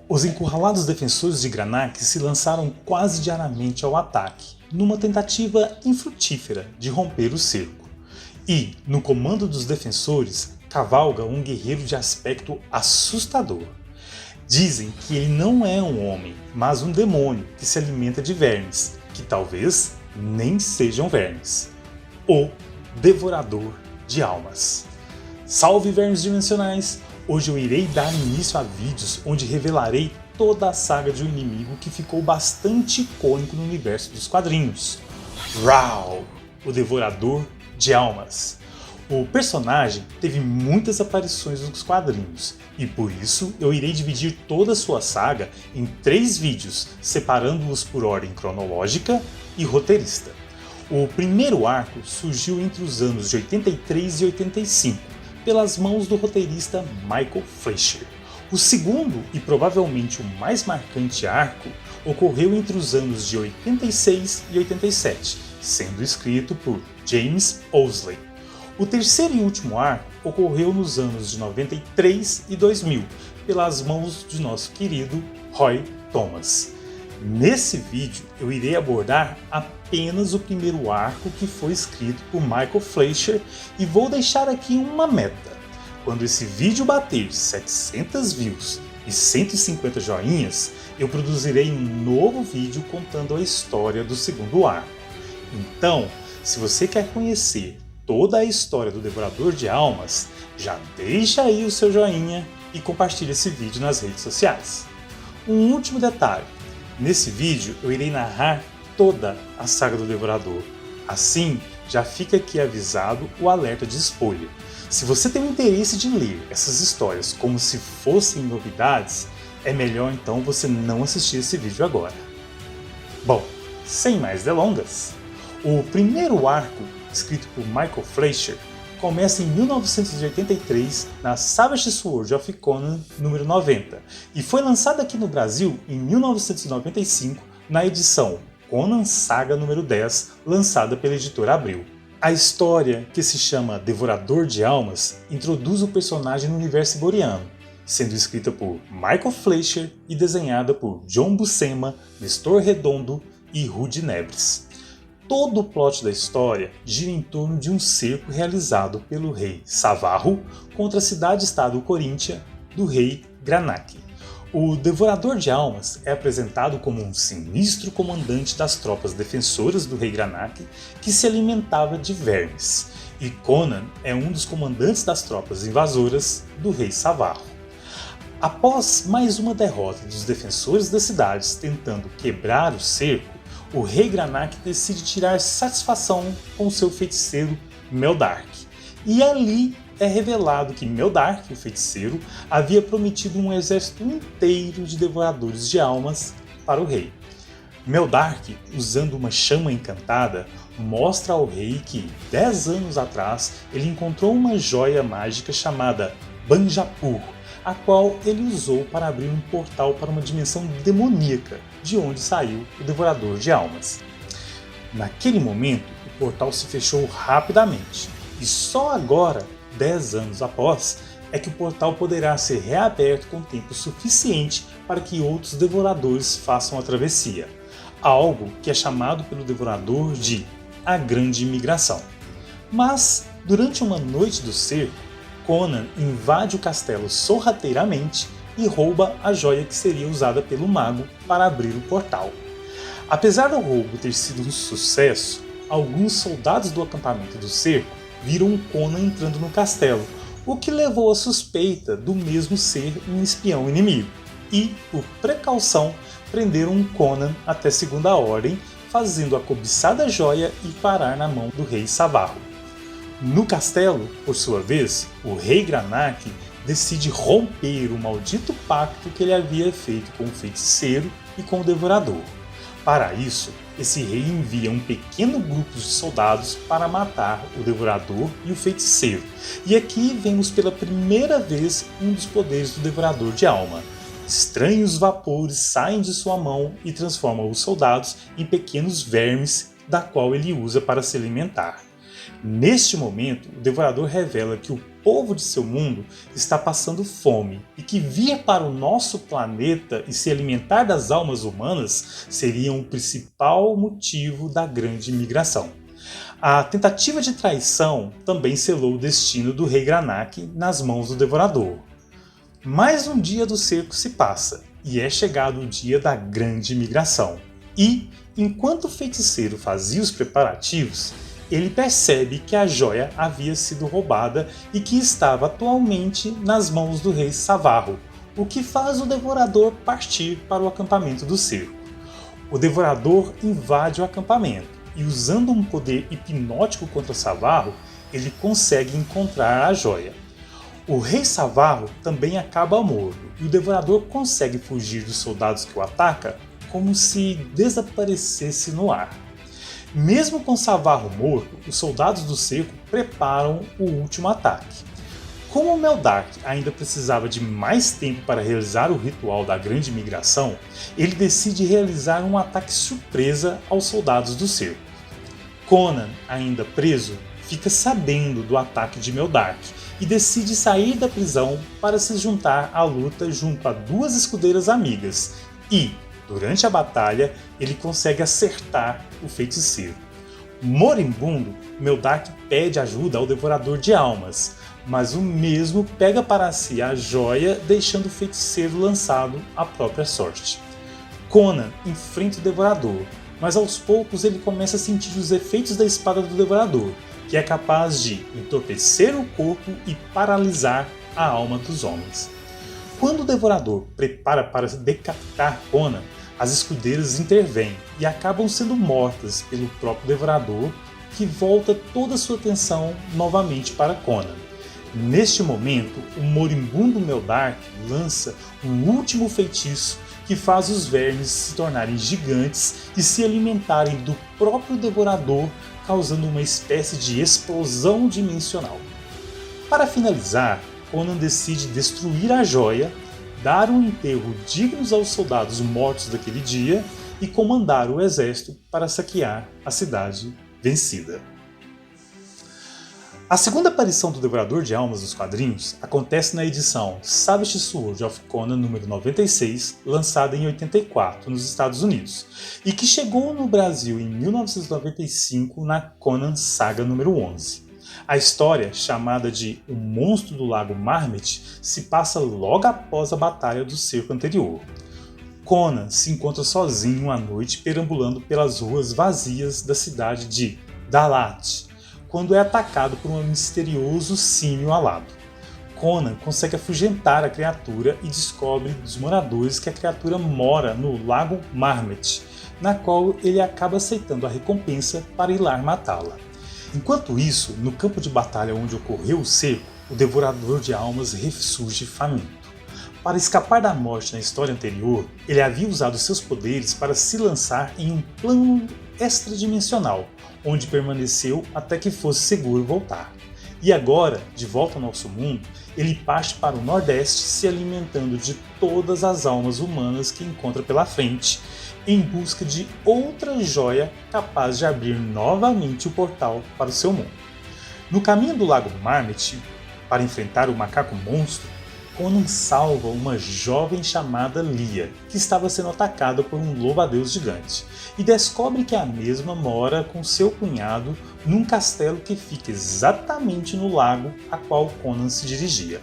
Os encurralados defensores de Granak se lançaram quase diariamente ao ataque, numa tentativa infrutífera de romper o cerco. E, no comando dos defensores, cavalga um guerreiro de aspecto assustador. Dizem que ele não é um homem, mas um demônio que se alimenta de vermes, que talvez nem sejam vermes. O Devorador de Almas. Salve, vermes dimensionais! Hoje eu irei dar início a vídeos onde revelarei toda a saga de um inimigo que ficou bastante icônico no universo dos quadrinhos. Ral, o Devorador de Almas. O personagem teve muitas aparições nos quadrinhos, e por isso eu irei dividir toda a sua saga em 3 vídeos, separando-os por ordem cronológica e roteirista. O primeiro arco surgiu entre os anos de 83 e 85, pelas mãos do roteirista Michael Fleischer. O segundo, e provavelmente o mais marcante arco, ocorreu entre os anos de 86 e 87, sendo escrito por James Owsley. O terceiro e último arco ocorreu nos anos de 93 e 2000, pelas mãos de nosso querido Roy Thomas. Nesse vídeo eu irei abordar apenas o primeiro arco que foi escrito por Michael Fleischer e vou deixar aqui uma meta. Quando esse vídeo bater 700 views e 150 joinhas, eu produzirei um novo vídeo contando a história do segundo arco. Então, se você quer conhecer toda a história do Devorador de Almas, já deixa aí o seu joinha e compartilha esse vídeo nas redes sociais. Um último detalhe. Nesse vídeo eu irei narrar toda a saga do Devorador. Assim, já fica aqui avisado o alerta de spoiler. Se você tem o interesse de ler essas histórias como se fossem novidades, é melhor então você não assistir esse vídeo agora. Bom, sem mais delongas, o primeiro arco, escrito por Michael Fleischer, começa em 1983 na Savage Sword of Conan número 90 e foi lançado aqui no Brasil em 1995 na edição Conan Saga número 10, lançada pela editora Abril. A história, que se chama Devorador de Almas, introduz o personagem no universo iboriano, sendo escrita por Michael Fleischer e desenhada por John Buscema, Nestor Redondo e Rudy Nebres. Todo o plot da história gira em torno de um cerco realizado pelo rei Savarro contra a cidade-estado coríntia do rei Granak. O Devorador de Almas é apresentado como um sinistro comandante das tropas defensoras do rei Granak que se alimentava de vermes, e Conan é um dos comandantes das tropas invasoras do rei Savarro. Após mais uma derrota dos defensores das cidades tentando quebrar o cerco, o rei Granak decide tirar satisfação com seu feiticeiro Meldark. E ali é revelado que Meldark, o feiticeiro, havia prometido um exército inteiro de devoradores de almas para o rei. Meldark, usando uma chama encantada, mostra ao rei que, 10 anos atrás, ele encontrou uma joia mágica chamada Banjapur, a qual ele usou para abrir um portal para uma dimensão demoníaca, de onde saiu o Devorador de Almas. Naquele momento, o portal se fechou rapidamente, e só agora, 10 anos após, é que o portal poderá ser reaberto com tempo suficiente para que outros devoradores façam a travessia, algo que é chamado pelo Devorador de a Grande Imigração. Mas, durante uma noite do cerco, Conan invade o castelo sorrateiramente e rouba a joia que seria usada pelo mago para abrir o portal. Apesar do roubo ter sido um sucesso, alguns soldados do acampamento do cerco viram Conan entrando no castelo, o que levou à suspeita do mesmo ser um espião inimigo, e, por precaução, prenderam Conan até segunda ordem, fazendo a cobiçada joia ir parar na mão do rei Savarro. No castelo, por sua vez, o rei Granak decide romper o maldito pacto que ele havia feito com o feiticeiro e com o devorador. Para isso, esse rei envia um pequeno grupo de soldados para matar o devorador e o feiticeiro. E aqui vemos pela primeira vez um dos poderes do devorador de alma. Estranhos vapores saem de sua mão e transformam os soldados em pequenos vermes, da qual ele usa para se alimentar. Neste momento, o Devorador revela que o povo de seu mundo está passando fome e que vir para o nosso planeta e se alimentar das almas humanas seriam o principal motivo da grande migração. A tentativa de traição também selou o destino do rei Granak nas mãos do Devorador. Mais um dia do cerco se passa e é chegado o dia da grande migração. E, enquanto o feiticeiro fazia os preparativos, ele percebe que a joia havia sido roubada e que estava atualmente nas mãos do rei Savarro, o que faz o Devorador partir para o acampamento do cerco. O Devorador invade o acampamento e, usando um poder hipnótico contra Savarro, ele consegue encontrar a joia. O rei Savarro também acaba morto e o Devorador consegue fugir dos soldados que o atacam como se desaparecesse no ar. Mesmo com Savarro morto, os soldados do cerco preparam o último ataque. Como Meldark ainda precisava de mais tempo para realizar o ritual da grande migração, ele decide realizar um ataque surpresa aos soldados do cerco. Conan, ainda preso, fica sabendo do ataque de Meldark e decide sair da prisão para se juntar à luta junto a duas escudeiras amigas e, durante a batalha, ele consegue acertar o feiticeiro. Moribundo, Meldark pede ajuda ao Devorador de Almas, mas o mesmo pega para si a joia, deixando o feiticeiro lançado à própria sorte. Conan enfrenta o Devorador, mas aos poucos ele começa a sentir os efeitos da espada do Devorador, que é capaz de entorpecer o corpo e paralisar a alma dos homens. Quando o Devorador prepara para decapitar Conan, as escudeiras intervêm e acabam sendo mortas pelo próprio Devorador, que volta toda a sua atenção novamente para Conan. Neste momento, o moribundo Meldark lança um último feitiço que faz os vermes se tornarem gigantes e se alimentarem do próprio Devorador, causando uma espécie de explosão dimensional. Para finalizar, Conan decide destruir a joia, dar um enterro digno aos soldados mortos daquele dia e comandar o exército para saquear a cidade vencida. A segunda aparição do Devorador de Almas nos quadrinhos acontece na edição Savage Sword of Conan número 96, lançada em 84 nos Estados Unidos, e que chegou no Brasil em 1995 na Conan Saga número 11. A história, chamada de O Monstro do Lago Marmet, se passa logo após a batalha do cerco anterior. Conan se encontra sozinho à noite perambulando pelas ruas vazias da cidade de Dalat, quando é atacado por um misterioso símio alado. Conan consegue afugentar a criatura e descobre dos moradores que a criatura mora no Lago Marmet, na qual ele acaba aceitando a recompensa para ir lá matá-la. Enquanto isso, no campo de batalha onde ocorreu o cerco, o Devorador de Almas ressurge faminto. Para escapar da morte na história anterior, ele havia usado seus poderes para se lançar em um plano extradimensional, onde permaneceu até que fosse seguro voltar. E agora, de volta ao nosso mundo, ele parte para o Nordeste se alimentando de todas as almas humanas que encontra pela frente, em busca de outra joia capaz de abrir novamente o portal para o seu mundo. No caminho do Lago Marmet, para enfrentar o macaco monstro, Conan salva uma jovem chamada Lia, que estava sendo atacada por um louva-a-Deus gigante, e descobre que a mesma mora com seu cunhado num castelo que fica exatamente no lago a qual Conan se dirigia.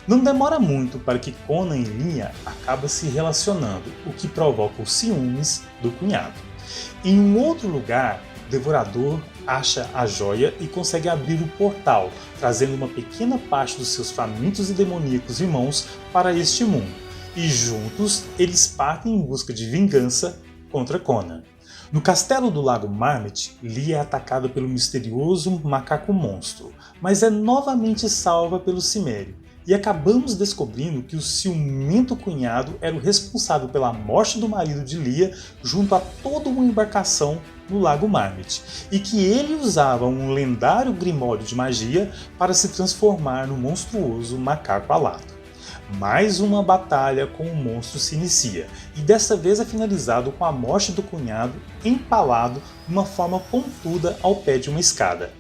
Não demora muito para que Conan e Lia acabem se relacionando, o que provoca os ciúmes do cunhado. Em um outro lugar, o Devorador acha a joia e consegue abrir o portal, trazendo uma pequena parte dos seus famintos e demoníacos irmãos para este mundo, e juntos eles partem em busca de vingança contra Conan. No castelo do Lago Marmet, Lia é atacada pelo misterioso macaco monstro, mas é novamente salva pelo Cimério, e acabamos descobrindo que o ciumento cunhado era o responsável pela morte do marido de Lia junto a toda uma embarcação no Lago Marmet, e que ele usava um lendário grimório de magia para se transformar no monstruoso macaco alado. Mais uma batalha com o monstro se inicia, e desta vez é finalizado com a morte do cunhado empalado de uma forma pontuda ao pé de uma escada.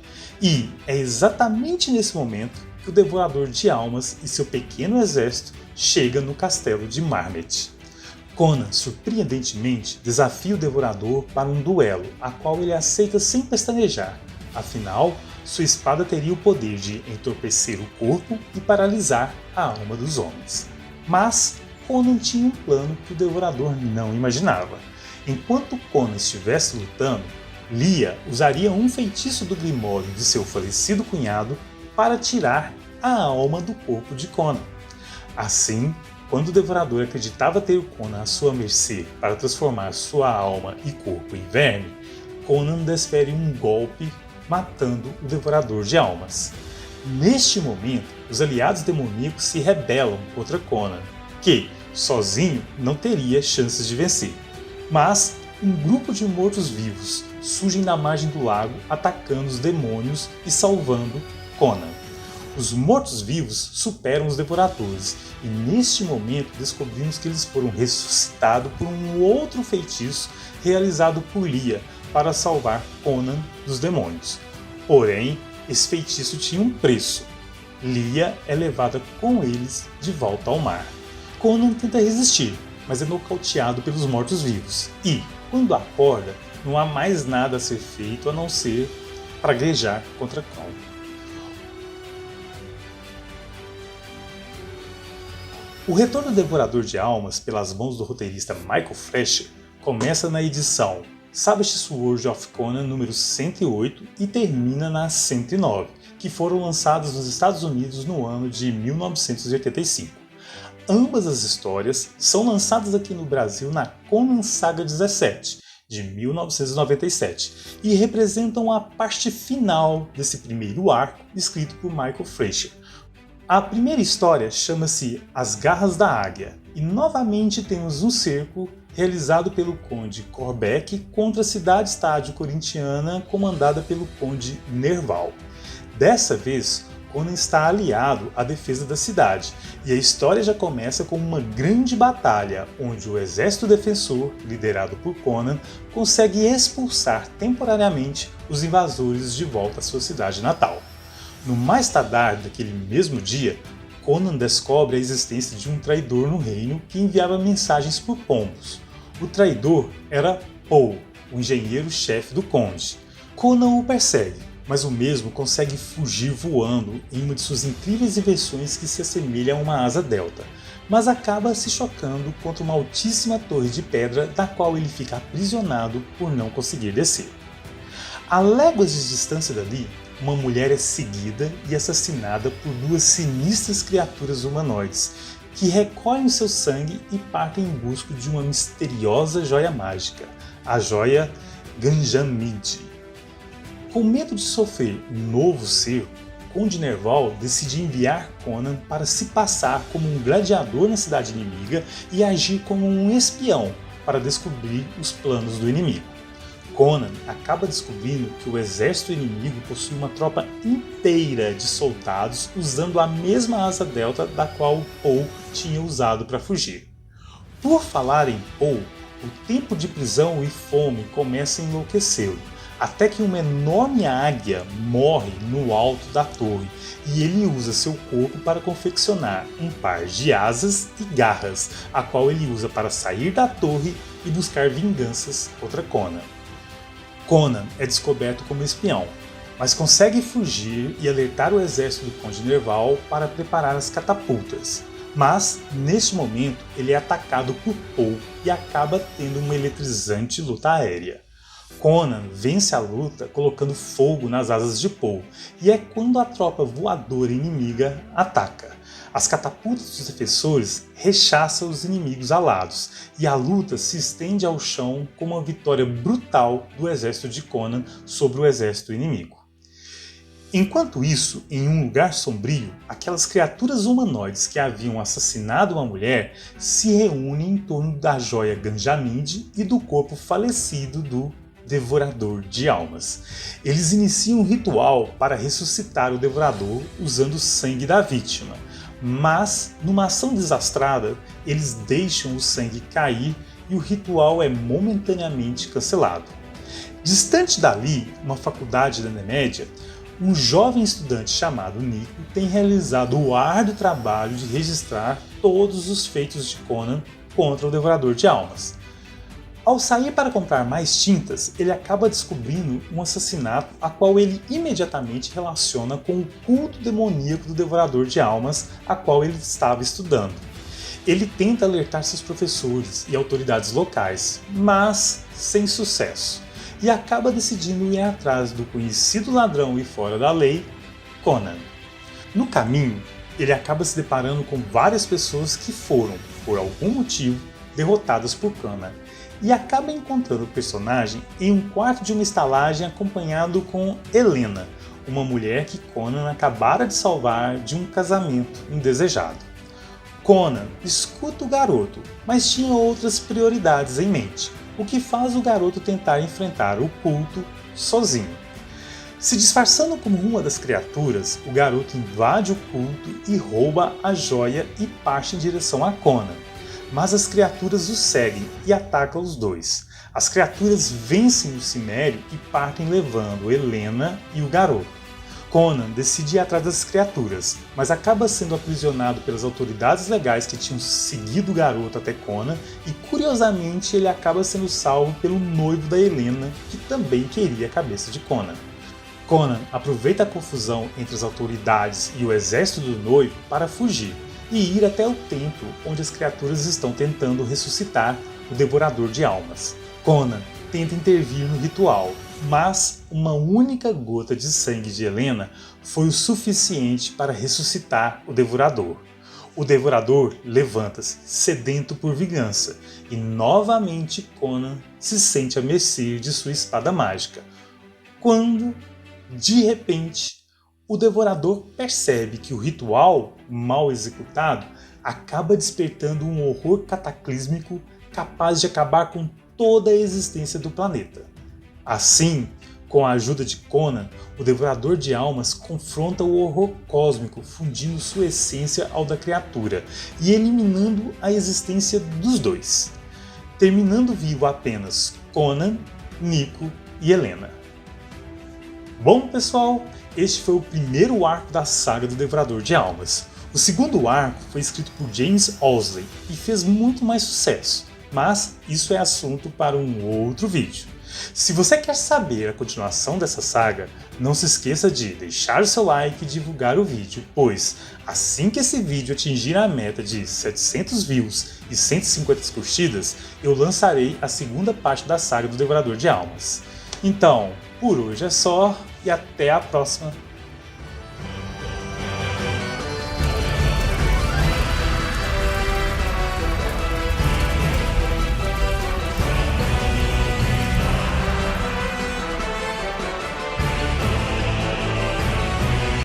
E é exatamente nesse momento que o Devorador de Almas e seu pequeno exército chegam no castelo de Marmet. Conan, surpreendentemente, desafia o Devorador para um duelo, a qual ele aceita sem pestanejar. Afinal, sua espada teria o poder de entorpecer o corpo e paralisar a alma dos homens. Mas Conan tinha um plano que o Devorador não imaginava. Enquanto Conan estivesse lutando, Lia usaria um feitiço do Grimório de seu falecido cunhado para tirar a alma do corpo de Conan. Assim, quando o Devorador acreditava ter o Conan à sua mercê para transformar sua alma e corpo em verme, Conan desfere um golpe matando o Devorador de Almas. Neste momento, os aliados demoníacos se rebelam contra Conan, que, sozinho, não teria chances de vencer. Mas um grupo de mortos-vivos surgem da margem do lago atacando os demônios e salvando Conan. Os mortos-vivos superam os devoradores e neste momento descobrimos que eles foram ressuscitados por um outro feitiço realizado por Lia para salvar Conan dos demônios. Porém, esse feitiço tinha um preço. Lia é levada com eles de volta ao mar. Conan tenta resistir, mas é nocauteado pelos mortos-vivos e, quando acorda, não há mais nada a ser feito a não ser praguejar contra Conan. O retorno do Devorador de Almas pelas mãos do roteirista Michael Fleischer começa na edição Savage Sword of Conan número 108 e termina na 109, que foram lançadas nos Estados Unidos no ano de 1985. Ambas as histórias são lançadas aqui no Brasil na Conan Saga 17, de 1997, e representam a parte final desse primeiro arco escrito por Michael Fleischer. A primeira história chama-se As Garras da Águia, e novamente temos um cerco realizado pelo Conde Corbec contra a cidade-estádio corintiana comandada pelo Conde Nerval. Dessa vez, Conan está aliado à defesa da cidade, e a história já começa com uma grande batalha, onde o exército defensor, liderado por Conan, consegue expulsar temporariamente os invasores de volta à sua cidade natal. No mais tardar daquele mesmo dia, Conan descobre a existência de um traidor no reino que enviava mensagens por pombos. O traidor era Paul, o engenheiro-chefe do conde. Conan o persegue, mas o mesmo consegue fugir voando em uma de suas incríveis invenções que se assemelha a uma asa delta, mas acaba se chocando contra uma altíssima torre de pedra da qual ele fica aprisionado por não conseguir descer. A léguas de distância dali, uma mulher é seguida e assassinada por duas sinistras criaturas humanoides, que recolhem seu sangue e partem em busca de uma misteriosa joia mágica, a joia Ganjamid. Com medo de sofrer um novo cerco, Conde Nerval decide enviar Conan para se passar como um gladiador na cidade inimiga e agir como um espião para descobrir os planos do inimigo. Conan acaba descobrindo que o exército inimigo possui uma tropa inteira de soldados usando a mesma asa delta da qual Paul tinha usado para fugir. Por falar em Paul, o tempo de prisão e fome começa a enlouquecê-lo, até que uma enorme águia morre no alto da torre e ele usa seu corpo para confeccionar um par de asas e garras, a qual ele usa para sair da torre e buscar vinganças contra Conan. Conan é descoberto como espião, mas consegue fugir e alertar o exército do Conde Nerval para preparar as catapultas. Mas, neste momento, ele é atacado por Paul e acaba tendo uma eletrizante luta aérea. Conan vence a luta colocando fogo nas asas de Paul, e é quando a tropa voadora inimiga ataca. As catapultas dos defensores rechaçam os inimigos alados, e a luta se estende ao chão com uma vitória brutal do exército de Conan sobre o exército inimigo. Enquanto isso, em um lugar sombrio, aquelas criaturas humanoides que haviam assassinado uma mulher se reúnem em torno da joia Ganjamid e do corpo falecido do Devorador de Almas. Eles iniciam um ritual para ressuscitar o Devorador usando o sangue da vítima, mas, numa ação desastrada, eles deixam o sangue cair e o ritual é momentaneamente cancelado. Distante dali, uma faculdade da Nemédia, um jovem estudante chamado Nico tem realizado o árduo trabalho de registrar todos os feitos de Conan contra o Devorador de Almas. Ao sair para comprar mais tintas, ele acaba descobrindo um assassinato a qual ele imediatamente relaciona com o culto demoníaco do Devorador de Almas a qual ele estava estudando. Ele tenta alertar seus professores e autoridades locais, mas sem sucesso, e acaba decidindo ir atrás do conhecido ladrão e fora da lei, Conan. No caminho, ele acaba se deparando com várias pessoas que foram, por algum motivo, derrotadas por Conan, e acaba encontrando o personagem em um quarto de uma estalagem acompanhado com Helena, uma mulher que Conan acabara de salvar de um casamento indesejado. Conan escuta o garoto, mas tinha outras prioridades em mente, o que faz o garoto tentar enfrentar o culto sozinho. Se disfarçando como uma das criaturas, o garoto invade o culto e rouba a joia e parte em direção a Conan. Mas as criaturas o seguem e atacam os dois. As criaturas vencem o cimério e partem levando Helena e o garoto. Conan decide ir atrás das criaturas, mas acaba sendo aprisionado pelas autoridades legais que tinham seguido o garoto até Conan e, curiosamente, ele acaba sendo salvo pelo noivo da Helena, que também queria a cabeça de Conan. Conan aproveita a confusão entre as autoridades e o exército do noivo para fugir e ir até o templo onde as criaturas estão tentando ressuscitar o Devorador de Almas. Conan tenta intervir no ritual, mas uma única gota de sangue de Helena foi o suficiente para ressuscitar o Devorador. O Devorador levanta-se, sedento por vingança, e novamente Conan se sente à mercê de sua espada mágica. Quando, de repente, o Devorador percebe que o ritual, mal executado, acaba despertando um horror cataclísmico capaz de acabar com toda a existência do planeta. Assim, com a ajuda de Conan, o Devorador de Almas confronta o horror cósmico, fundindo sua essência ao da criatura e eliminando a existência dos dois, terminando vivo apenas Conan, Nico e Helena. Bom, pessoal, este foi o primeiro arco da saga do Devorador de Almas. O segundo arco foi escrito por James Owsley e fez muito mais sucesso, mas isso é assunto para um outro vídeo. Se você quer saber a continuação dessa saga, não se esqueça de deixar o seu like e divulgar o vídeo, pois assim que esse vídeo atingir a meta de 700 views e 150 curtidas, eu lançarei a segunda parte da saga do Devorador de Almas. Então, por hoje é só e até a próxima.